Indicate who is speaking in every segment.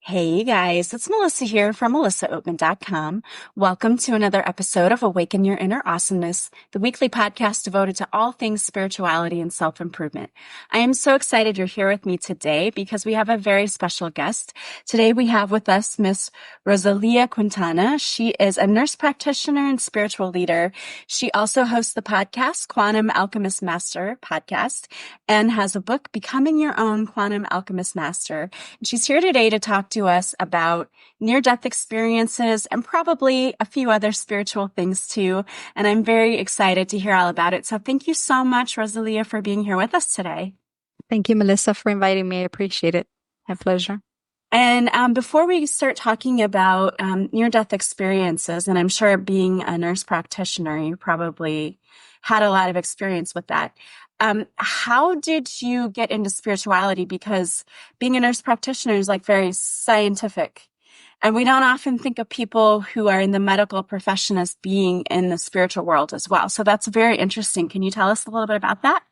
Speaker 1: Hey guys, it's Melissa here from melissaoatman.com. Welcome to another episode of Awaken Your Inner Awesomeness, the weekly podcast devoted to all things spirituality and self-improvement. I am so excited you're here with me today because we have a very special guest. Today we have with us Miss Rosalia Quintana. She is a nurse practitioner and spiritual leader. She also hosts the podcast Quantum Alchemist Master podcast and has a book, Becoming Your Own Quantum Alchemist Master. She's here today to talk to us about near-death experiences and probably a few other spiritual things too. And I'm very excited to hear all about it. So thank you so much, Rosalia, for being here with us today.
Speaker 2: Thank you, Melissa, for inviting me. I appreciate it. My pleasure.
Speaker 1: And before we start talking about near-death experiences, and I'm sure being a nurse practitioner, you probably had a lot of experience with that. How did you get into spirituality? Because being a nurse practitioner is like very scientific. And we don't often think of people who are in the medical profession as being in the spiritual world as well. So that's very interesting. Can you tell us a little bit about that?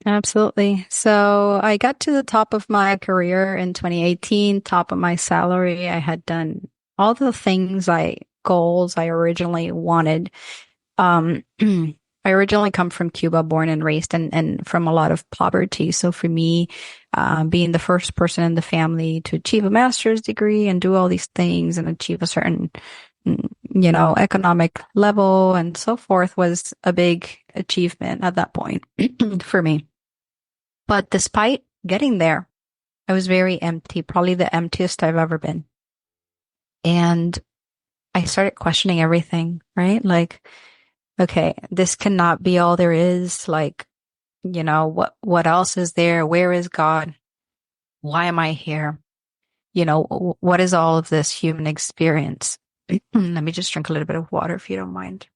Speaker 2: Absolutely. So I got to the top of my career in 2018, top of my salary. I had done all the goals I originally wanted. I originally come from Cuba, born and raised, and from a lot of poverty. So for me, being the first person in the family to achieve a master's degree and do all these things and achieve a certain, economic level and so forth was a big achievement at that point for me. But despite getting there, I was very empty, probably the emptiest I've ever been. And I started questioning everything, right? Like, okay, this cannot be all there is. Like, what else is there? Where is God? Why am I here? What is all of this human experience? Let me just drink a little bit of water if you don't mind.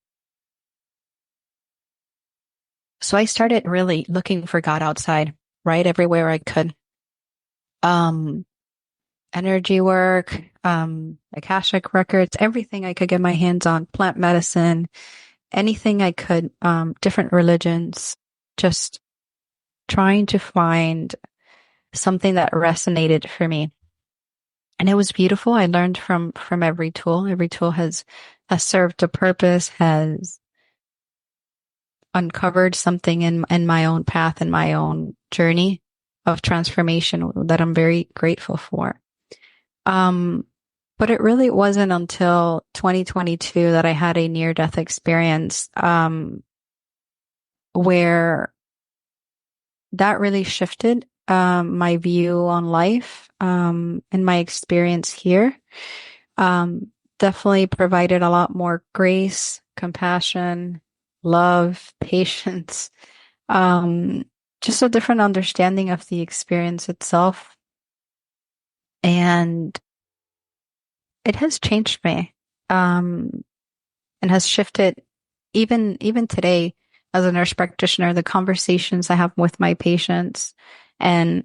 Speaker 2: So I started really looking for God outside, right? Everywhere I could. Energy work, Akashic records, everything I could get my hands on, plant medicine, anything I could, different religions, just trying to find something that resonated for me. And it was beautiful. I learned from every tool. Every tool has served a purpose, has uncovered something in my own path and my own journey of transformation that I'm very grateful for. But it really wasn't until 2022 that I had a near-death experience, where that really shifted, my view on life, and my experience here. Definitely provided a lot more grace, compassion, love, patience, just a different understanding of the experience itself. And it has changed me, and has shifted even today as a nurse practitioner, the conversations I have with my patients and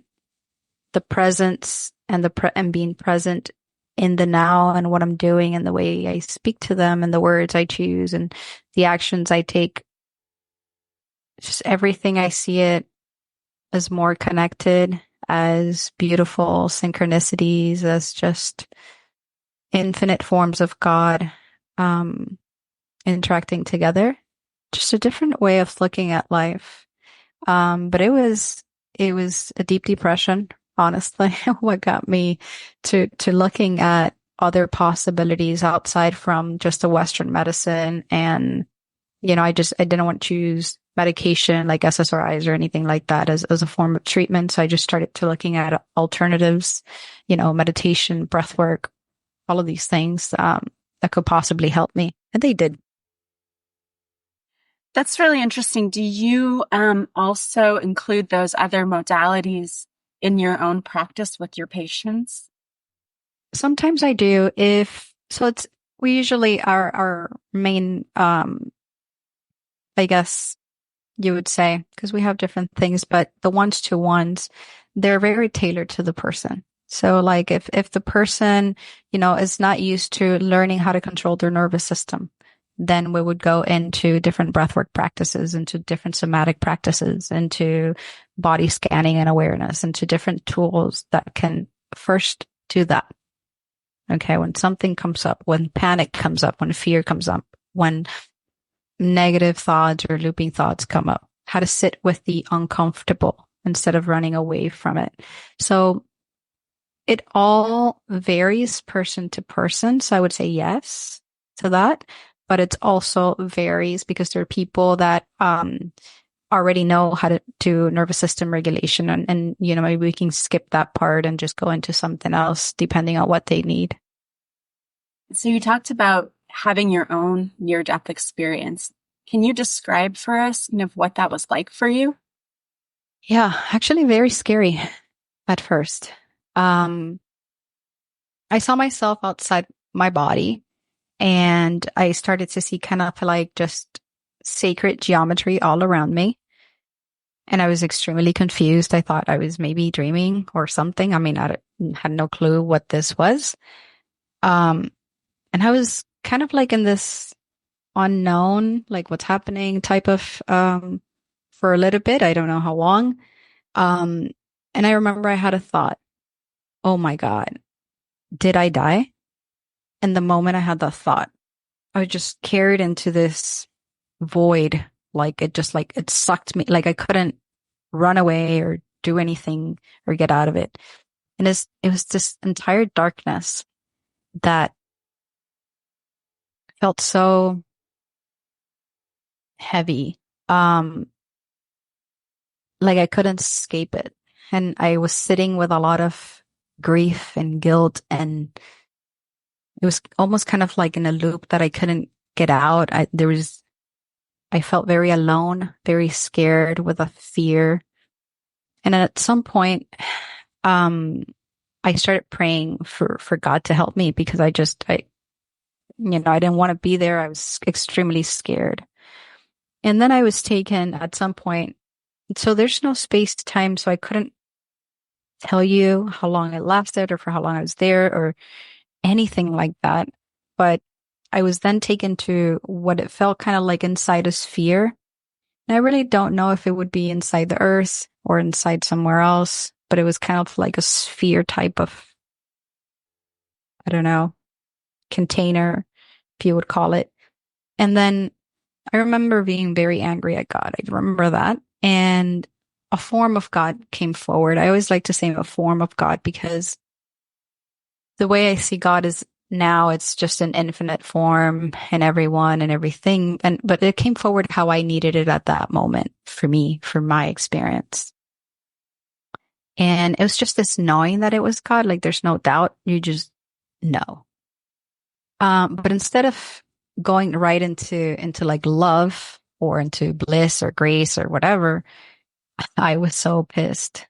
Speaker 2: the presence and and being present in the now and what I'm doing and the way I speak to them and the words I choose and the actions I take. Just everything, I see it as more connected, as beautiful synchronicities, as just infinite forms of God, interacting together. Just a different way of looking at life. But it was a deep depression, honestly, what got me to looking at other possibilities outside from just a Western medicine. And, I didn't want to use medication like SSRIs or anything like that as a form of treatment. So I just started to looking at alternatives, meditation, breath work, all of these things, that could possibly help me. And they did.
Speaker 1: That's really interesting. Do you also include those other modalities in your own practice with your patients?
Speaker 2: Sometimes I do. We usually our main, I guess you would say, because we have different things, but the ones-to-ones, they're very tailored to the person. So like if the person, is not used to learning how to control their nervous system, then we would go into different breathwork practices, into different somatic practices, into body scanning and awareness, into different tools that can first do that. Okay. When something comes up, when panic comes up, when fear comes up, when negative thoughts or looping thoughts come up, how to sit with the uncomfortable instead of running away from it. So it all varies person to person. So I would say yes to that, but it also varies because there are people that already know how to do nervous system regulation, and maybe we can skip that part and just go into something else depending on what they need.
Speaker 1: So you talked about having your own near-death experience. Can you describe for us what that was like for you?
Speaker 2: Yeah, actually very scary at first. I saw myself outside my body, and I started to see kind of like just sacred geometry all around me. And I was extremely confused. I thought I was maybe dreaming or something. I mean, I had no clue what this was. Um, and I was kind of like in this unknown, like what's happening type of, for a little bit. I don't know how long. Um, and I remember I had a thought, oh my God, did I die? And the moment I had that thought, I was just carried into this void. Like it sucked me. Like I couldn't run away or do anything or get out of it. And it was this entire darkness that felt so heavy. Like I couldn't escape it. And I was sitting with a lot of grief and guilt, and it was almost kind of like in a loop that I couldn't get out. I felt very alone, very scared with a fear. And at some point, um, I started praying for God to help me because I didn't want to be there. I was extremely scared. And then I was taken at some point. So there's no space time. So I couldn't tell you how long it lasted or for how long I was there or anything like that. But I was then taken to what it felt kind of like inside a sphere. And I really don't know if it would be inside the earth or inside somewhere else, but it was kind of like a sphere type of, I don't know, container, if you would call it. And then I remember being very angry at God. I remember that. And a form of God came forward. I always like to say a form of God because the way I see God is now it's just an infinite form in everyone and everything. But it came forward how I needed it at that moment for me, for my experience. And it was just this knowing that it was God. Like there's no doubt. You just know. But instead of going right into like love or into bliss or grace or whatever, I was so pissed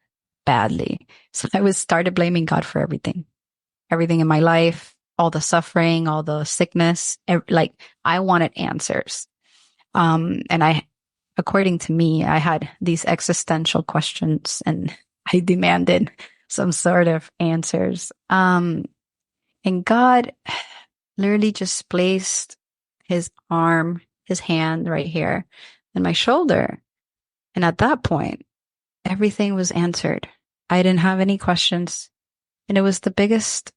Speaker 2: badly. So I was started blaming God for everything in my life, all the suffering, all the sickness. Like I wanted answers. And according to me, I had these existential questions and I demanded some sort of answers. And God literally just placed his hand right here in my shoulder. And at that point, everything was answered. I didn't have any questions. And it was the biggest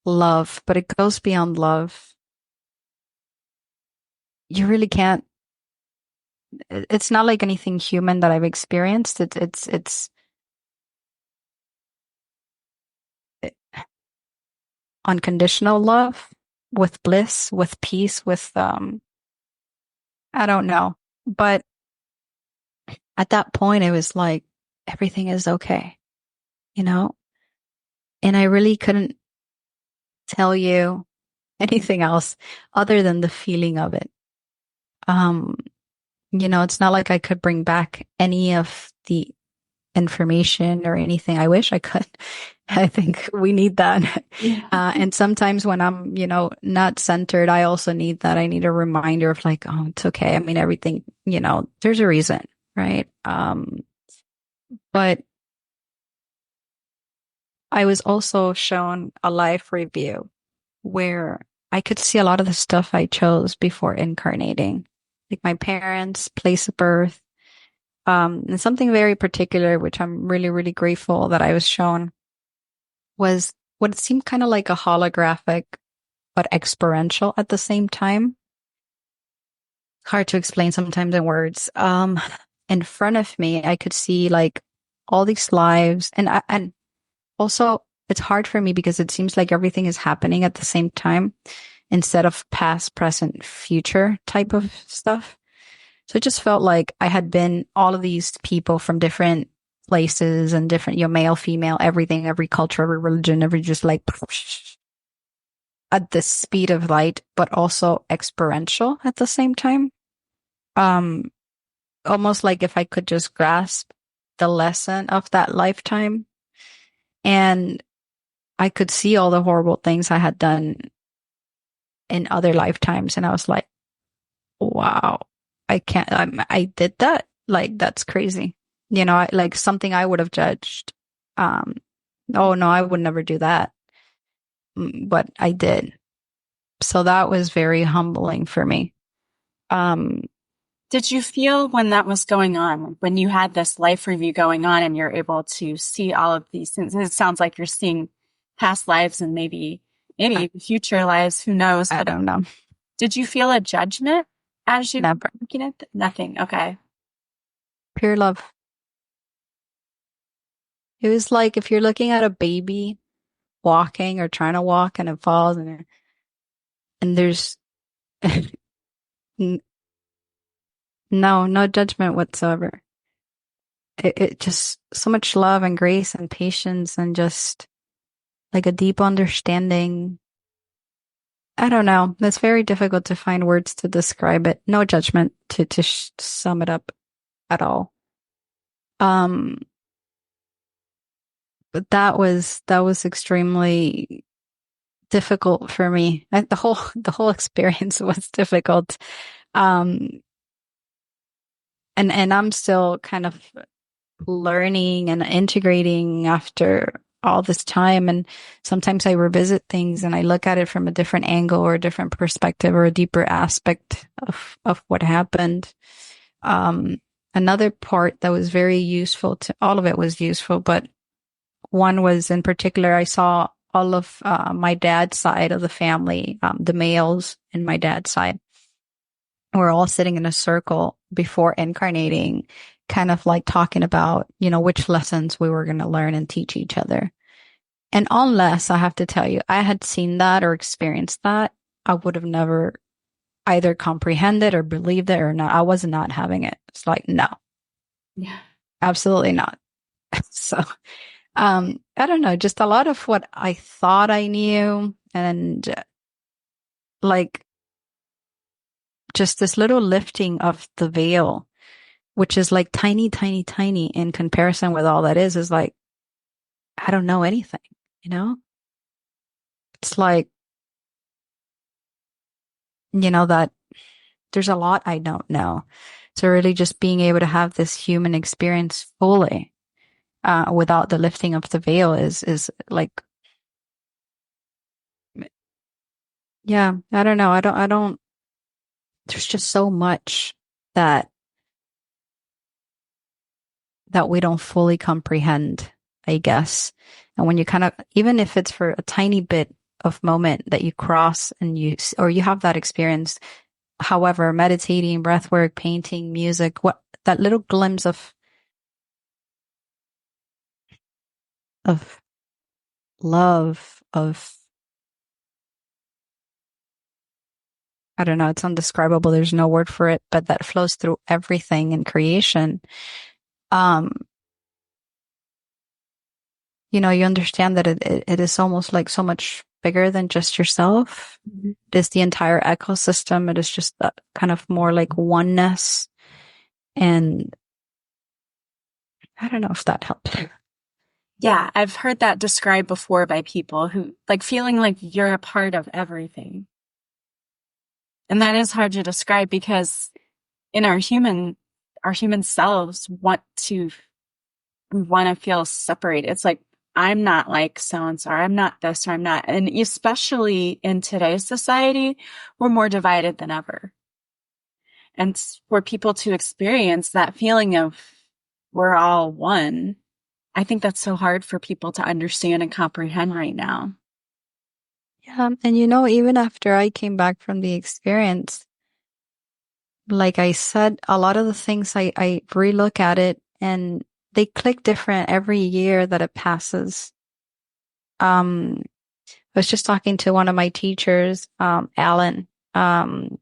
Speaker 2: love, but it goes beyond love. You really can't, it's not like anything human that I've experienced. It's unconditional love with bliss, with peace, with, I don't know. But at that point, it was like, everything is okay, you know? And I really couldn't tell you anything else other than the feeling of it. Um, it's not like I could bring back any of the information or anything. I wish I could. I think we need that.
Speaker 1: Yeah.
Speaker 2: And sometimes when I'm, not centered, I also need that. I need a reminder of like, oh, it's okay. I mean, everything, there's a reason, right? But I was also shown a life review where I could see a lot of the stuff I chose before incarnating, like my parents' place of birth. And something very particular, which I'm really, really grateful that I was shown, was what seemed kind of like a holographic but experiential at the same time. Hard to explain sometimes in words. In front of me, I could see like all these lives, and also it's hard for me because it seems like everything is happening at the same time instead of past, present, future type of stuff. So it just felt like I had been all of these people from different places and different, male, female, everything, every culture, every religion, every just like at the speed of light, but also experiential at the same time. Um, Almost like if I could just grasp the lesson of that lifetime, and I could see all the horrible things I had done in other lifetimes. And I was like, wow, I did that. Like, that's crazy. Like something I would have judged. Um, oh no, I would never do that. But I did. So that was very humbling for me. Um,
Speaker 1: Did you feel when that was going on, when you had this life review going on and you're able to see all of these things? It sounds like you're seeing past lives and maybe future lives, who knows?
Speaker 2: I
Speaker 1: But
Speaker 2: don't know.
Speaker 1: did you feel a judgment as you were
Speaker 2: Never.
Speaker 1: looking at nothing? Okay.
Speaker 2: Pure love. It was like if you're looking at a baby walking or trying to walk and it falls and there's no judgment whatsoever. It just so much love and grace and patience and just like a deep understanding. I don't know. It's very difficult to find words to describe it. No judgment to sum it up at all. Um, but that was extremely difficult for me. The whole experience was difficult. Um, and I'm still kind of learning and integrating after all this time. And sometimes I revisit things and I look at it from a different angle or a different perspective or a deeper aspect of what happened. Another part that was very useful to all of it was useful, but one was in particular, I saw all of my dad's side of the family, the males in my dad's side. We're all sitting in a circle before incarnating, kind of like talking about, which lessons we were going to learn and teach each other. And unless I have to tell you, I had seen that or experienced that, I would have never either comprehended or believed it or not. I was not having it. It's like, no,
Speaker 1: Yeah.
Speaker 2: absolutely not. So, I don't know, just a lot of what I thought I knew and like just this little lifting of the veil, which is like tiny, tiny, tiny in comparison with all that is like, I don't know anything, you know? It's like, that there's a lot I don't know. So really just being able to have this human experience fully, without the lifting of the veil is like, yeah, I don't know. I don't, there's just so much that we don't fully comprehend, I guess. And when you kind of, even if it's for a tiny bit of moment that you cross and or you have that experience, however, meditating, breathwork, painting, music, what that little glimpse of love, I don't know, it's indescribable. There's no word for it, but that flows through everything in creation. Um, you understand that it is almost like so much bigger than just yourself.
Speaker 1: Mm-hmm.
Speaker 2: It is the entire ecosystem. It is just that kind of more like oneness. And I don't know if that helps.
Speaker 1: Yeah, I've heard that described before by people who like feeling like you're a part of everything. And that is hard to describe because in our human selves we want to feel separated. It's like, I'm not like so-and-so, or I'm not this, or I'm not. And especially in today's society, we're more divided than ever. And for people to experience that feeling of we're all one, I think that's so hard for people to understand and comprehend right now.
Speaker 2: Yeah. And even after I came back from the experience, like I said, a lot of the things I relook at it and they click different every year that it passes. I was just talking to one of my teachers, Alan, and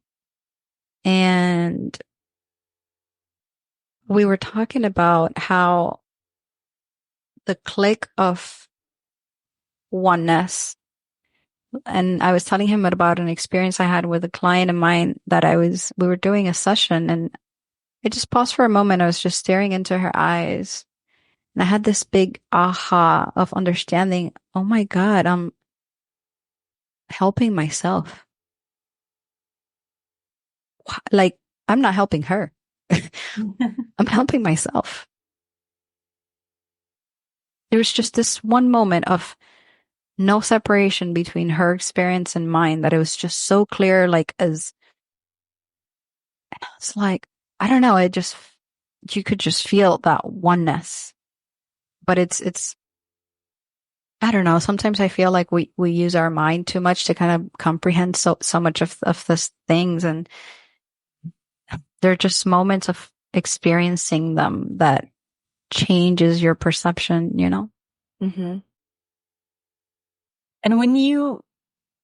Speaker 2: we were talking about how the click of oneness. And I was telling him about an experience I had with a client of mine that we were doing a session and I just paused for a moment. I was just staring into her eyes and I had this big aha of understanding. Oh my God, I'm helping myself. Like I'm not helping her. I'm helping myself. There was just this one moment of no separation between her experience and mine that it was just so clear, like as it's like, I don't know, you could just feel that oneness. But it's, I don't know, sometimes I feel like we use our mind too much to kind of comprehend so much of these things. And they're just moments of experiencing them that changes your perception.
Speaker 1: Mm-hmm. And when you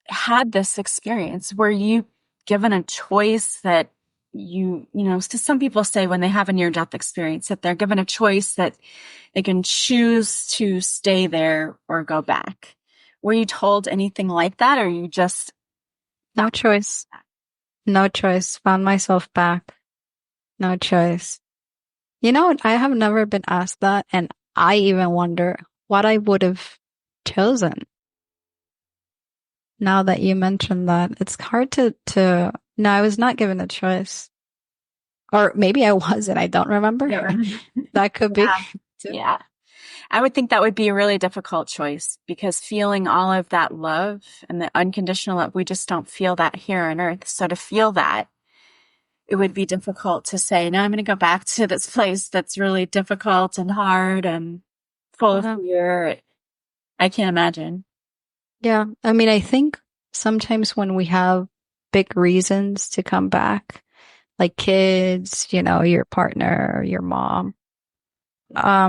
Speaker 1: had this experience, were you given a choice that because some people say when they have a near-death experience that they're given a choice that they can choose to stay there or go back. Were you told anything like that, or you just
Speaker 2: No choice. No choice. Found myself back. No choice. I have never been asked that, and I even wonder what I would have chosen. Now that you mentioned that, it's hard no, I was not given a choice. Or maybe I was and I don't remember.
Speaker 1: Yeah.
Speaker 2: That could be.
Speaker 1: Yeah. I would think that would be a really difficult choice because feeling all of that love and the unconditional love, we just don't feel that here on earth. So to feel that, it would be difficult to say, no, I'm going to go back to this place that's really difficult and hard and full of fear. I can't imagine.
Speaker 2: Yeah. I mean, I think sometimes when we have big reasons to come back, like kids, your partner, your mom, I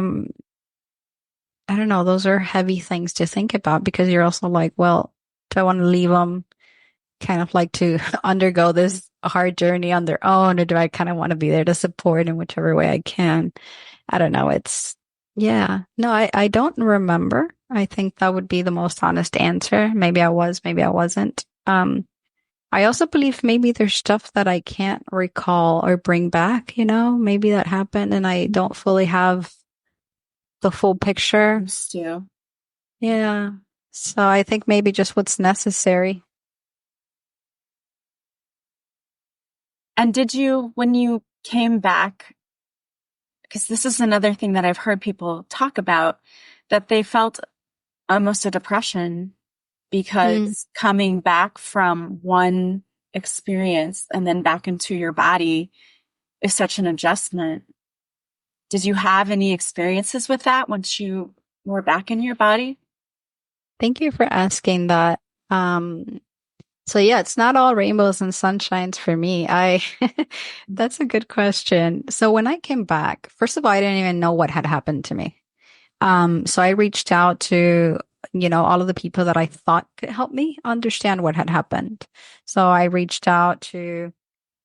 Speaker 2: don't know, those are heavy things to think about because you're also like, well, do I want to leave them kind of like to undergo this hard journey on their own, or do I kind of want to be there to support in whichever way I can? I don't know. Yeah. No, I don't remember. I think that would be the most honest answer. Maybe I was, maybe I wasn't. I also believe maybe there's stuff that I can't recall or bring back, maybe that happened and I don't fully have the full picture.
Speaker 1: Still.
Speaker 2: Yeah. So I think maybe just what's necessary.
Speaker 1: And did you, when you came back, because this is another thing that I've heard people talk about, that they felt almost a depression because coming back from one experience and then back into your body is such an adjustment. Did you have any experiences with that once you were back in your body?
Speaker 2: Thank you for asking that. So yeah, it's not all rainbows and sunshines for me. That's a good question. So when I came back, first of all, I didn't even know what had happened to me. So I reached out to, all of the people that I thought could help me understand what had happened. So I reached out to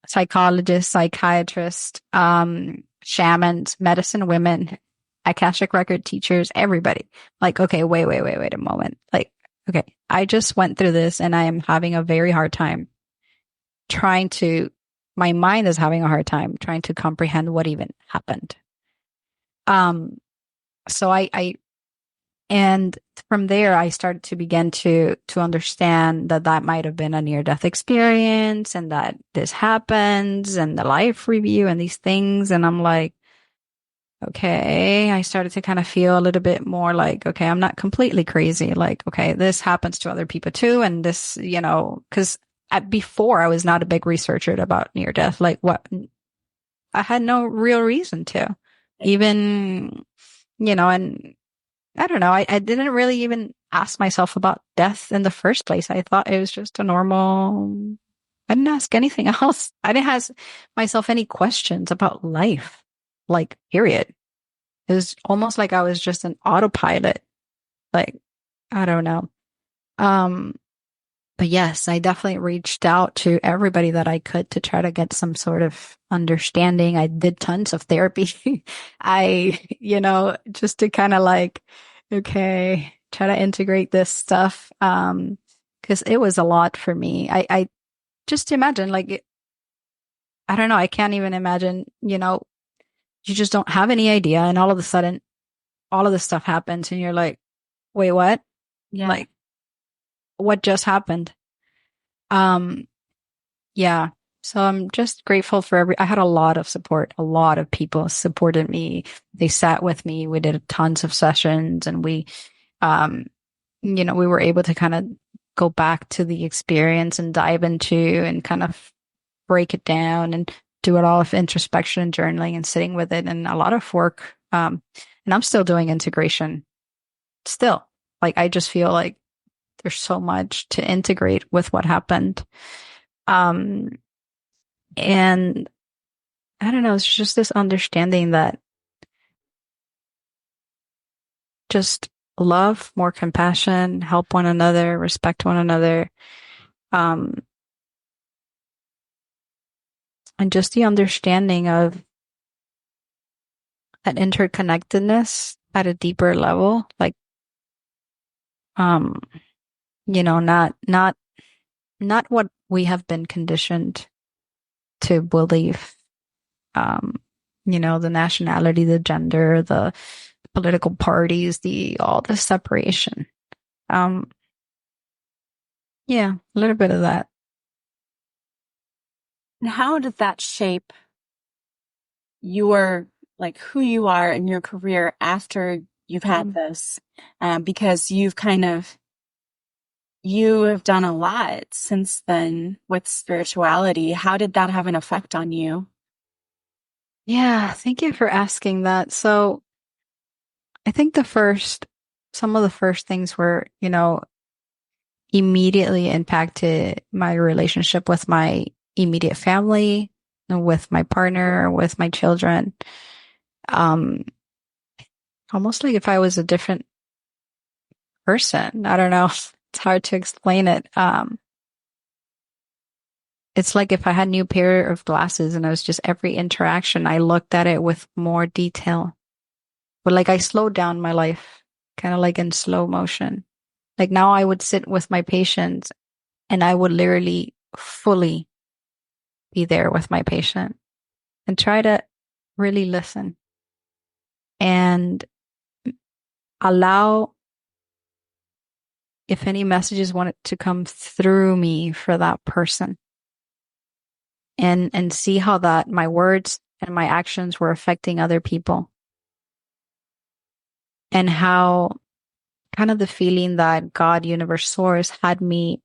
Speaker 2: psychologists, psychiatrists, shamans, medicine women, Akashic record teachers, everybody. Like, okay, wait a moment. Like, okay, I just went through this and I am having a very hard time my mind is having a hard time trying to comprehend what even happened. So and from there, I started to begin to understand that might have been a near-death experience and that this happens and the life review and these things. And I'm like, okay, I started to kind of feel a little bit more like, okay, I'm not completely crazy. Like, okay, this happens to other people too. And this, because before I was not a big researcher about near death. Like what? I had no real reason to even, and I don't know. I didn't really even ask myself about death in the first place. I thought it was just a normal, I didn't ask anything else. I didn't ask myself any questions about life, like, period. It was almost like I was just an autopilot. Like, I don't know. Um, but yes, I definitely reached out to everybody that I could to try to get some sort of understanding. I did tons of therapy. Just to kind of like, okay, try to integrate this stuff. Cause it was a lot for me. I just imagine like, I don't know. I can't even imagine, you just don't have any idea. And all of a sudden, all of this stuff happens and you're like, wait, what?
Speaker 1: Yeah.
Speaker 2: Like, what just happened? Um, yeah. So I'm just grateful for I had a lot of support. A lot of people supported me. They sat with me. We did tons of sessions and um, we were able to kind of go back to the experience and dive into and kind of break it down and do it all of introspection and journaling and sitting with it and a lot of work. And I'm still doing integration still. Like, I just feel like there's so much to integrate with what happened. Um, and I don't know, it's just this understanding that just love, more compassion, help one another, respect one another, um, and just the understanding of that interconnectedness at a deeper level, like, um, not what we have been conditioned to believe, um, the nationality, the gender, the political parties, all the separation. Um, yeah, a little bit of that.
Speaker 1: And how did that shape your, like, who you are in your career after you've had this? Because you have done a lot since then with spirituality. How did that have an effect on you?
Speaker 2: Yeah, thank you for asking that. So I think some of the first things were, immediately impacted my relationship with my immediate family, with my partner, with my children. Um, Almost like if I was a different person. I don't know. It's hard to explain it. It's like if I had a new pair of glasses and it was just every interaction, I looked at it with more detail. But like I slowed down my life, kind of like in slow motion. Like now I would sit with my patients and I would literally fully be there with my patient and try to really listen and allow if any messages wanted to come through me for that person and see how that my words and my actions were affecting other people and how kind of the feeling that God, universe, source had me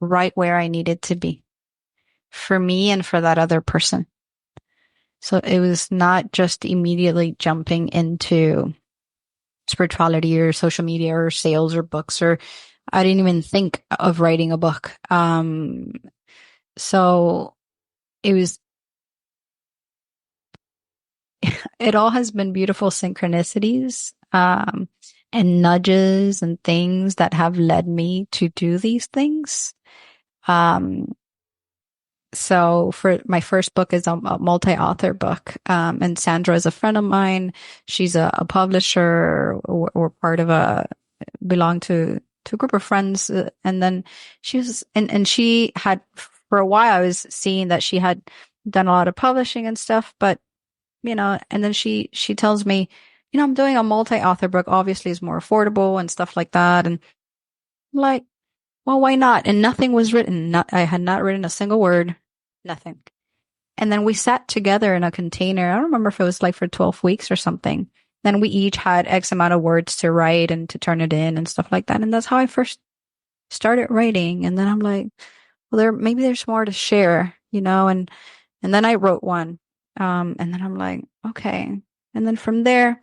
Speaker 2: right where I needed to be for me and for that other person. So it was not just immediately jumping into spirituality or social media or sales or books, or I didn't even think of writing a book. So it was, it all has been beautiful synchronicities, and nudges and things that have led me to do these things. Um, So for my first book is a multi-author book. And Sandra is a friend of mine. She's a publisher or part of belong to a group of friends. And then and she had, for a while, I was seeing that she had done a lot of publishing and stuff, but, and then she tells me, I'm doing a multi-author book, obviously is more affordable and stuff like that. And I'm like, well, why not? And nothing was written. I had not written a single word, nothing. And then we sat together in a container. I don't remember if it was like for 12 weeks or something. Then we each had X amount of words to write and to turn it in and stuff like that. And that's how I first started writing. And then I'm like, well, maybe there's more to share, and then I wrote one. And then I'm like, okay. And then from there,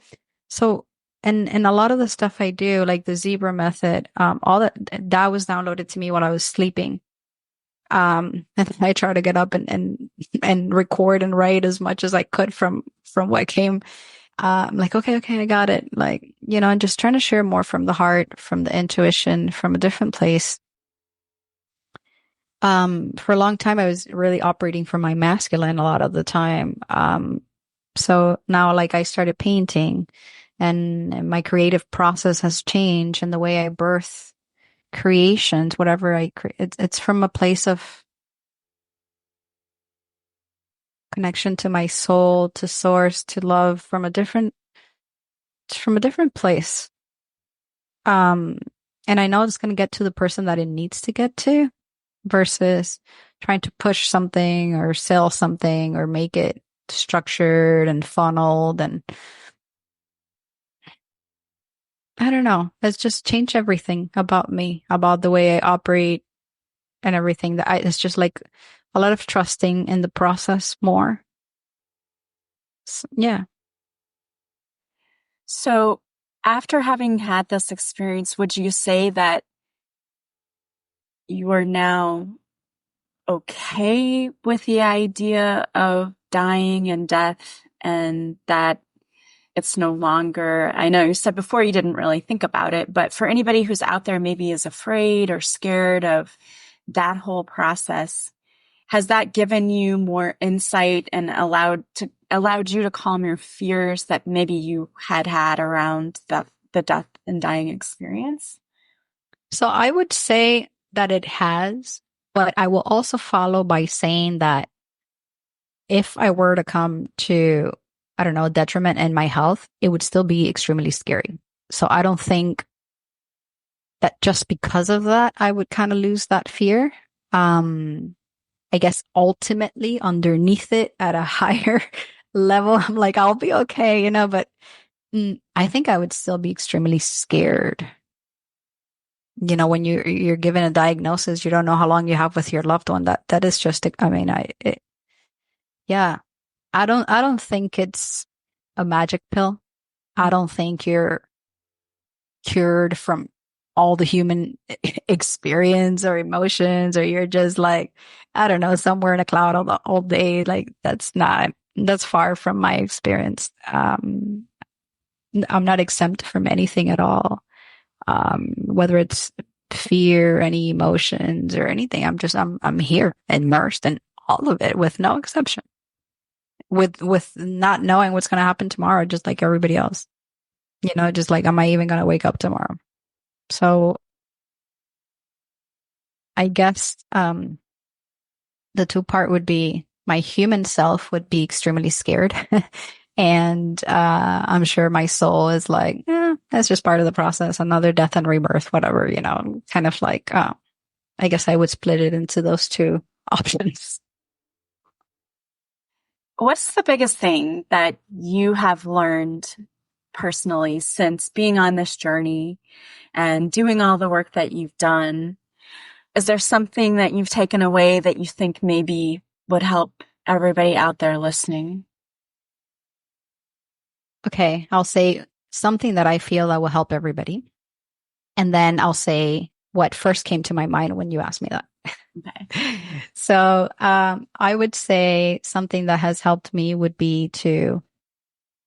Speaker 2: so and a lot of the stuff I do, like the zebra method, all that was downloaded to me while I was sleeping. And I try to get up and record and write as much as I could from what came. I'm like, okay, I got it. Like, and just trying to share more from the heart, from the intuition, from a different place. For a long time, I was really operating from my masculine a lot of the time. So now, like, I started painting, and my creative process has changed, and the way I birth creations, whatever I create, it's from a place of connection to my soul, to source, to love, from a different place. Um, and I know it's going to get to the person that it needs to get to, versus trying to push something or sell something or make it structured and funneled. And I don't know. It's just changed everything about me, about the way I operate and everything. It's just like a lot of trusting in the process more. Yeah.
Speaker 1: So, after having had this experience, would you say that you are now okay with the idea of dying and death, and that it's no longer, I know you said before you didn't really think about it, but for anybody who's out there maybe is afraid or scared of that whole process, has that given you more insight and allowed you to calm your fears that maybe you had around the death and dying experience?
Speaker 2: So I would say that it has, but I will also follow by saying that if I were to come to, I don't know, a detriment in my health, it would still be extremely scary. So I don't think that just because of that, I would kind of lose that fear. I guess ultimately underneath it at a higher level, I'm like, I'll be okay, but I think I would still be extremely scared. When you're given a diagnosis, you don't know how long you have with your loved one. That is just, I mean, yeah, I don't think it's a magic pill. I don't think you're cured from all the human experience or emotions, or you're just like, I don't know, somewhere in a cloud all day. Like that's far from my experience. I'm not exempt from anything at all. Whether it's fear, any emotions or anything, I'm here immersed in all of it with no exception, with not knowing what's going to happen tomorrow, just like everybody else. Just like, am I even going to wake up tomorrow? So I guess, the two part would be my human self would be extremely scared. And, I'm sure my soul is like, that's just part of the process. Another death and rebirth, whatever, kind of like, I guess I would split it into those two options.
Speaker 1: What's the biggest thing that you have learned personally since being on this journey and doing all the work that you've done? Is there something that you've taken away that you think maybe would help everybody out there listening?
Speaker 2: Okay. I'll say something that I feel that will help everybody. And then I'll say what first came to my mind when you asked me that.
Speaker 1: Okay.
Speaker 2: So, I would say something that has helped me would be to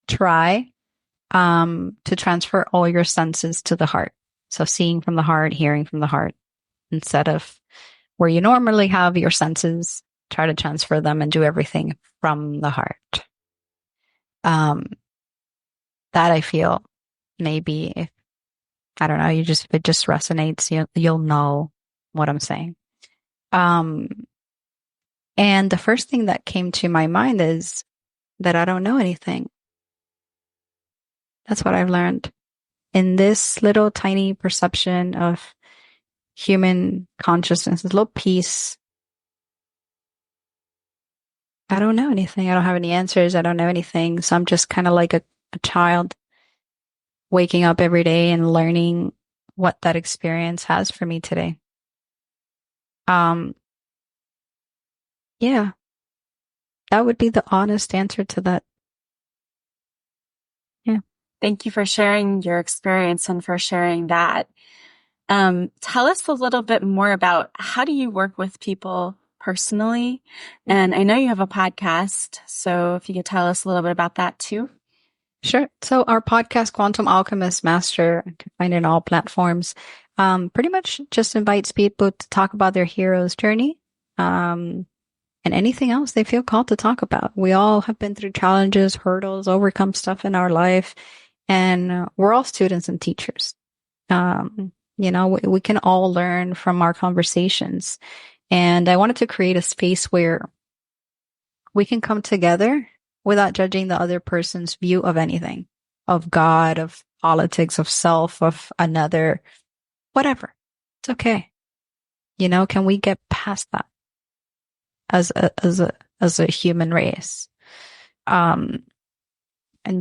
Speaker 2: try, to transfer all your senses to the heart. So seeing from the heart, hearing from the heart, instead of where you normally have your senses, try to transfer them and do everything from the heart. Um, that I feel maybe if, I don't know, if it just resonates, you'll know what I'm saying. Um, and the first thing that came to my mind is that I don't know anything. That's what I've learned in this little tiny perception of human consciousness, this little piece. I don't know anything. I don't have any answers. I don't know anything. So I'm just kind of like a child waking up every day and learning what that experience has for me today. Um, yeah, that would be the honest answer to that. Yeah.
Speaker 1: Thank you for sharing your experience and for sharing that. Tell us a little bit more about how do you work with people personally? And I know you have a podcast, so if you could tell us a little bit about that too.
Speaker 2: Sure. So our podcast, Quantum Alchemist Master, you can find it on all platforms, pretty much just invites people to talk about their hero's journey, and anything else they feel called to talk about. We all have been through challenges, hurdles, overcome stuff in our life, and we're all students and teachers. We can all learn from our conversations. And I wanted to create a space where we can come together without judging the other person's view of anything, of God, of politics, of self, of another, whatever. It's okay. Can we get past that as a human race? And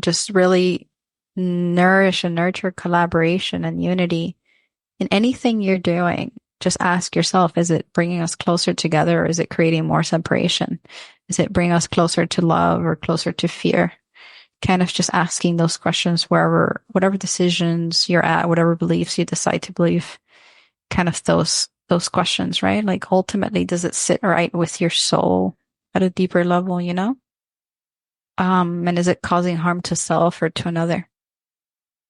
Speaker 2: just really nourish and nurture collaboration and unity in anything you're doing. Just ask yourself, is it bringing us closer together, or is it creating more separation? Is it bringing us closer to love or closer to fear? Kind of just asking those questions whatever decisions you're at, whatever beliefs you decide to believe, kind of those questions, right? Like ultimately, does it sit right with your soul at a deeper level, and is it causing harm to self or to another?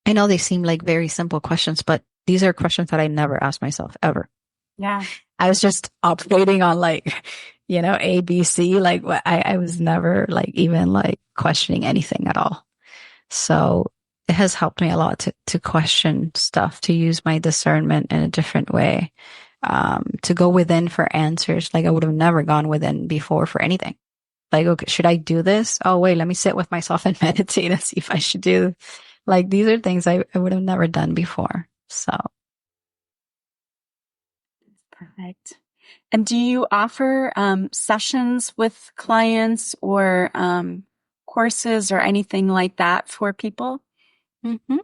Speaker 2: I know they seem like very simple questions, but these are questions that I never asked myself ever.
Speaker 1: Yeah.
Speaker 2: I was just operating on A, B, C. Like I was never even questioning anything at all. So it has helped me a lot to question stuff, to use my discernment in a different way, to go within for answers. Like I would have never gone within before for anything. Like, okay, should I do this? Oh, wait, let me sit with myself and meditate and see if I should do. Like, these are things I would have never done before. So.
Speaker 1: Perfect. And do you offer sessions with clients or courses or anything like that for people?
Speaker 2: Mm-hmm.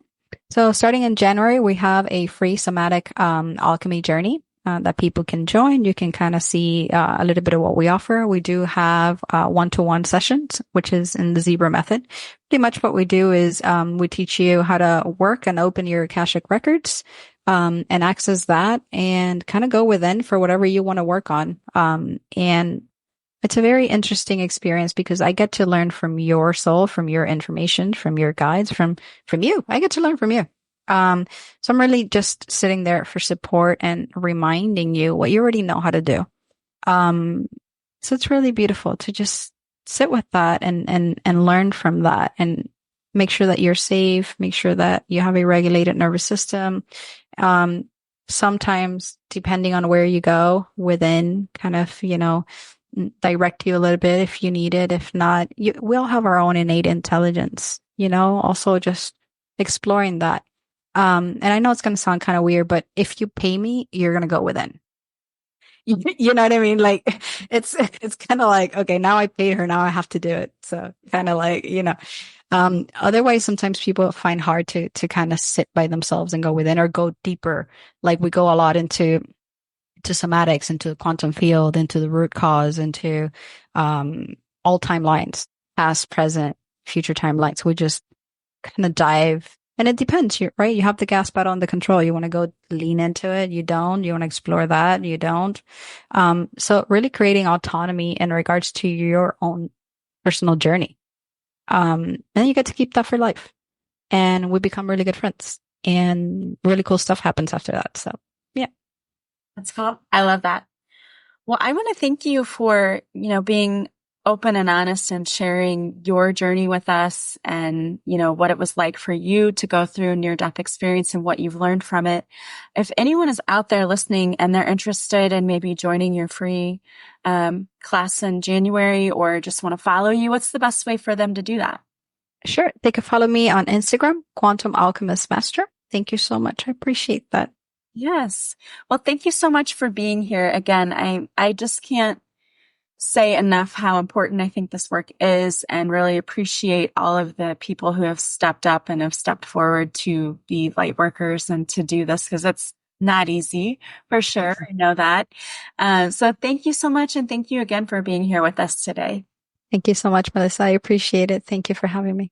Speaker 2: So starting in January, we have a free somatic alchemy journey that people can join. You can kind of see a little bit of what we offer. We do have one-to-one sessions, which is in the Zebra method. Pretty much what we do is we teach you how to work and open your Akashic records and access that and kind of go within for whatever you want to work on. And it's a very interesting experience because I get to learn from your soul, from your information, from your guides, from you. I get to learn from you. So I'm really just sitting there for support and reminding you what you already know how to do. So it's really beautiful to just sit with that and learn from that and make sure that you're safe, make sure that you have a regulated nervous system. Sometimes depending on where you go within kind of, direct you a little bit if you need it. If not, we all have our own innate intelligence, also just exploring that. And I know it's going to sound kind of weird, but if you pay me, you're going to go within. You know what I mean? Like it's kind of like, okay, now I paid her. Now I have to do it. So kind of like, otherwise sometimes people find hard to kind of sit by themselves and go within or go deeper. Like we go a lot into somatics, into the quantum field, into the root cause, into all timelines, past, present, future timelines. We just kind of dive, and it depends, right? You have the gas pedal and the control. You want to go lean into it, you don't. You want to explore that, you don't. So really creating autonomy in regards to your own personal journey. And then you get to keep that for life, and we become really good friends, and really cool stuff happens after that. So yeah.
Speaker 1: That's cool. I love that. Well, I want to thank you for, being open and honest and sharing your journey with us and, what it was like for you to go through a near-death experience and what you've learned from it. If anyone is out there listening and they're interested in maybe joining your free class in January or just want to follow you, what's the best way for them to do that?
Speaker 2: Sure. They can follow me on Instagram, Quantum Alchemist Master. Thank you so much. I appreciate that.
Speaker 1: Yes. Well, thank you so much for being here. Again, I just can't say enough how important I think this work is and really appreciate all of the people who have stepped up and have stepped forward to be light workers and to do this because it's not easy for sure. I know that. So thank you so much. And thank you again for being here with us today.
Speaker 2: Thank you so much, Melissa. I appreciate it. Thank you for having me.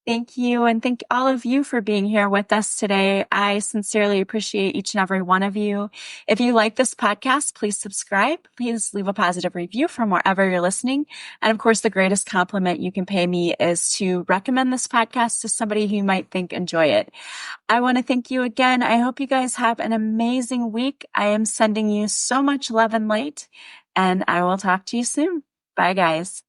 Speaker 1: Thank you. And thank all of you for being here with us today. I sincerely appreciate each and every one of you. If you like this podcast, please subscribe. Please leave a positive review from wherever you're listening. And of course, the greatest compliment you can pay me is to recommend this podcast to somebody who you might think enjoy it. I want to thank you again. I hope you guys have an amazing week. I am sending you so much love and light, and I will talk to you soon. Bye, guys.